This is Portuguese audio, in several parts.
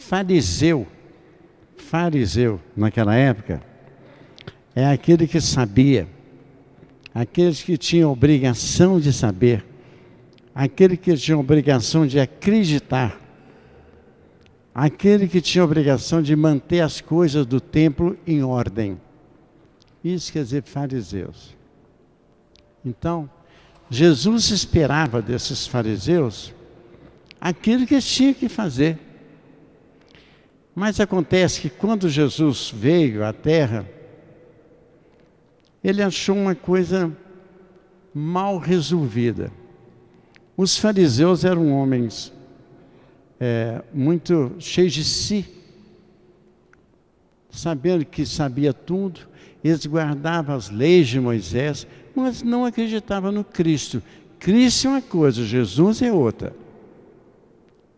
Fariseu, naquela época, é aquele que sabia, aqueles que tinham obrigação de saber, aquele que tinha obrigação de acreditar, aquele que tinha obrigação de manter as coisas do templo em ordem. Isso quer dizer fariseus. Então, Jesus esperava desses fariseus aquilo que eles tinham que fazer. Mas acontece que quando Jesus veio à terra, ele achou uma coisa mal resolvida. Os fariseus eram homens muito cheios de si, sabendo que sabia tudo, eles guardavam as leis de Moisés, mas não acreditavam no Cristo. Cristo é uma coisa, Jesus é outra.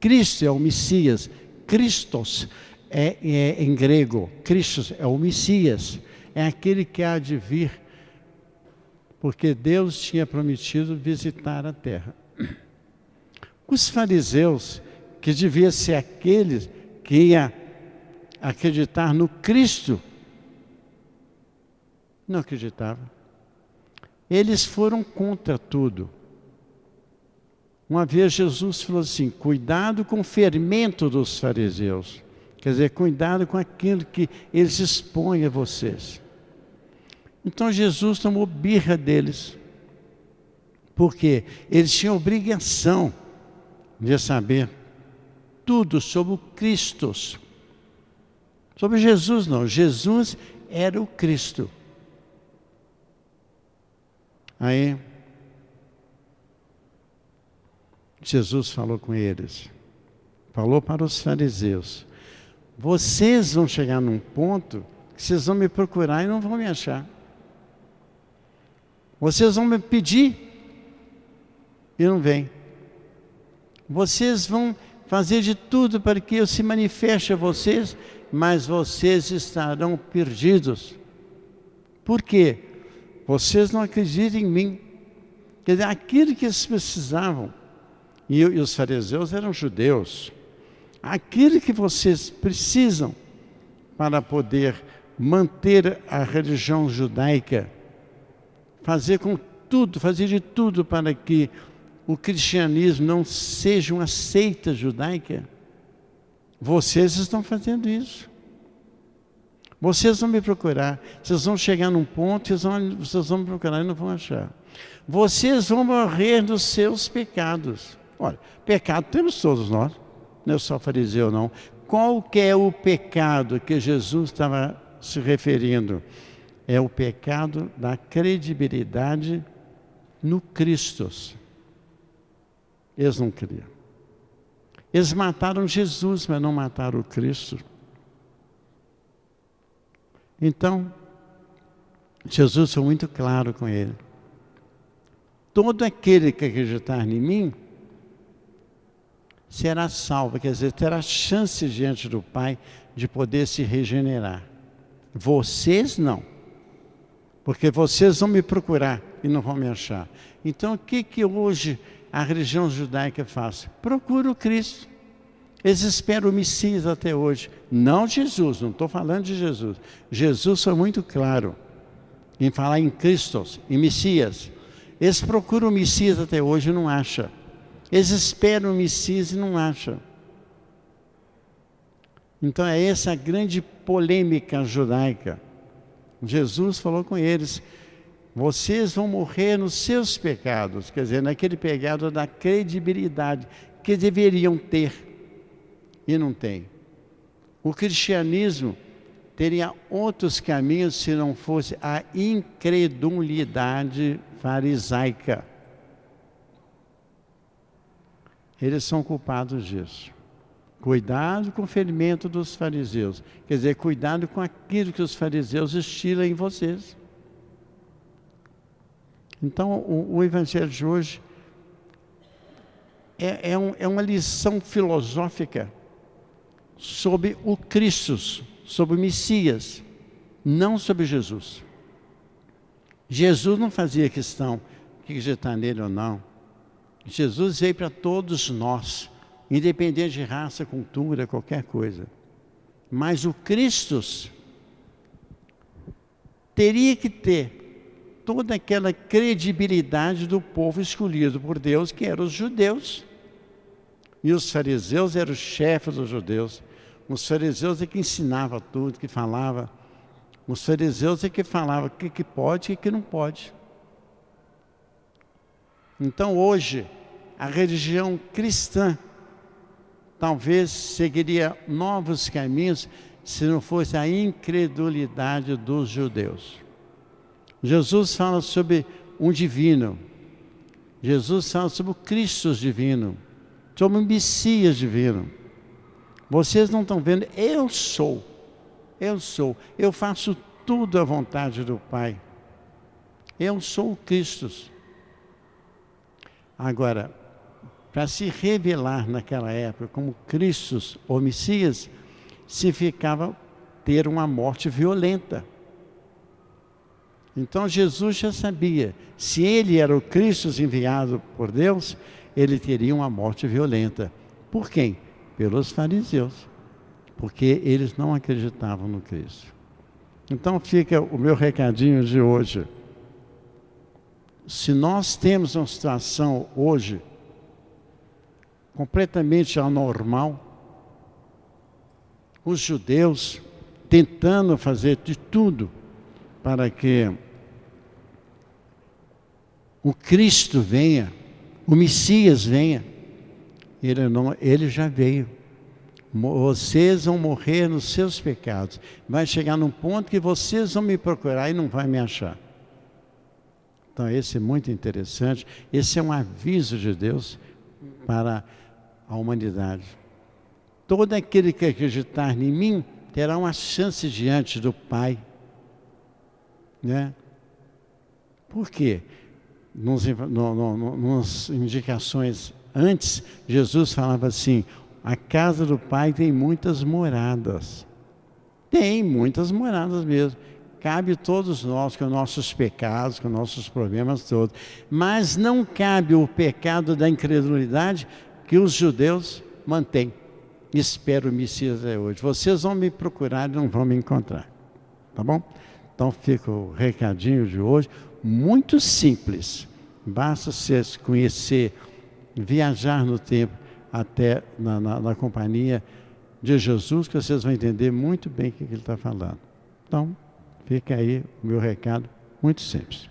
Cristo é o Messias, Christos em grego, Christos é o Messias, é aquele que há de vir, porque Deus tinha prometido visitar a terra. Os fariseus, que devia ser aqueles que ia acreditar no Cristo, não acreditavam. Eles foram contra tudo. Uma vez Jesus falou assim: cuidado com o fermento dos fariseus. Quer dizer, cuidado com aquilo que eles expõem a vocês. Então Jesus tomou birra deles. Porque eles tinham obrigação de saber tudo sobre o Cristo. Sobre Jesus não, Jesus era o Cristo. Aí, Jesus falou com eles, falou para os fariseus: vocês vão chegar num ponto que vocês vão me procurar e não vão me achar. Vocês vão me pedir e não vem. Vocês vão fazer de tudo para que eu se manifeste a vocês, mas vocês estarão perdidos. Por quê? Vocês não acreditam em mim. Quer dizer, aquilo que eles precisavam, e os fariseus eram judeus, aquilo que vocês precisam para poder manter a religião judaica, fazer de tudo para que o cristianismo não seja uma seita judaica, vocês estão fazendo isso. Vocês vão me procurar, vocês vão chegar num ponto, vocês vão me procurar e não vão achar. Vocês vão morrer dos seus pecados. Olha, pecado temos todos nós, não é só fariseu não. Qual que é o pecado que Jesus estava se referindo? É o pecado da credibilidade no Cristo. Eles não criam. Eles mataram Jesus, mas não mataram o Cristo. Então, Jesus foi muito claro com ele. Todo aquele que acreditar em mim será salvo, quer dizer, terá chance diante do Pai de poder se regenerar. Vocês não, porque vocês vão me procurar e não vão me achar. Então, o que hoje a religião judaica faz? Procura o Cristo. Eles esperam o Messias até hoje. Não Jesus, não estou falando de Jesus. Jesus foi muito claro em falar em Cristo, em Messias. Eles procuram o Messias até hoje e não acham. Eles esperam o Messias e não acham. Então é essa a grande polêmica judaica. Jesus falou com eles: vocês vão morrer nos seus pecados, quer dizer, naquele pecado da credibilidade que deveriam ter e não tem. O cristianismo teria outros caminhos se não fosse a incredulidade farisaica. Eles são culpados disso. Cuidado com o ferimento dos fariseus. Quer dizer, cuidado com aquilo que os fariseus instilam em vocês. Então, o Evangelho de hoje é uma lição filosófica sobre o Cristo, sobre o Messias, não sobre Jesus. Jesus não fazia questão de acreditar nele ou não. Jesus veio para todos nós, independente de raça, cultura, qualquer coisa. Mas o Cristo teria que ter toda aquela credibilidade do povo escolhido por Deus, que eram os judeus. E os fariseus eram os chefes dos judeus. Os fariseus é que ensinava tudo, que falava. Os fariseus é que falavam o que pode e o que não pode. Então hoje, a religião cristã talvez seguiria novos caminhos se não fosse a incredulidade dos judeus. Jesus fala sobre um divino. Jesus fala sobre o Cristo divino, sobre o Messias divino. Vocês não estão vendo, eu sou, eu faço tudo à vontade do Pai. Eu sou o Cristo. Agora, para se revelar naquela época como Cristo ou Messias, significava ter uma morte violenta. Então Jesus já sabia, se ele era o Cristo enviado por Deus, ele teria uma morte violenta. Por quem? Pelos fariseus, porque eles não acreditavam no Cristo. Então fica o meu recadinho de hoje. Se nós temos uma situação hoje completamente anormal, os judeus tentando fazer de tudo para que o Cristo venha, o Messias venha, ele já veio. Vocês vão morrer nos seus pecados. Vai chegar num ponto que vocês vão me procurar e não vai me achar. Então esse é muito interessante. Esse é um aviso de Deus para a humanidade. Todo aquele que acreditar em mim terá uma chance diante do Pai. Né? Por quê? Nas indicações antes, Jesus falava assim, a casa do Pai tem muitas moradas. Tem muitas moradas mesmo. Cabe todos nós com nossos pecados, com nossos problemas todos. Mas não cabe o pecado da incredulidade que os judeus mantêm. Espero o Messias hoje. Vocês vão me procurar e não vão me encontrar. Tá bom? Então fica o recadinho de hoje. Muito simples. Basta vocês conhecer, viajar no tempo até na companhia de Jesus, que vocês vão entender muito bem o que ele está falando. Então, fica aí o meu recado, muito simples.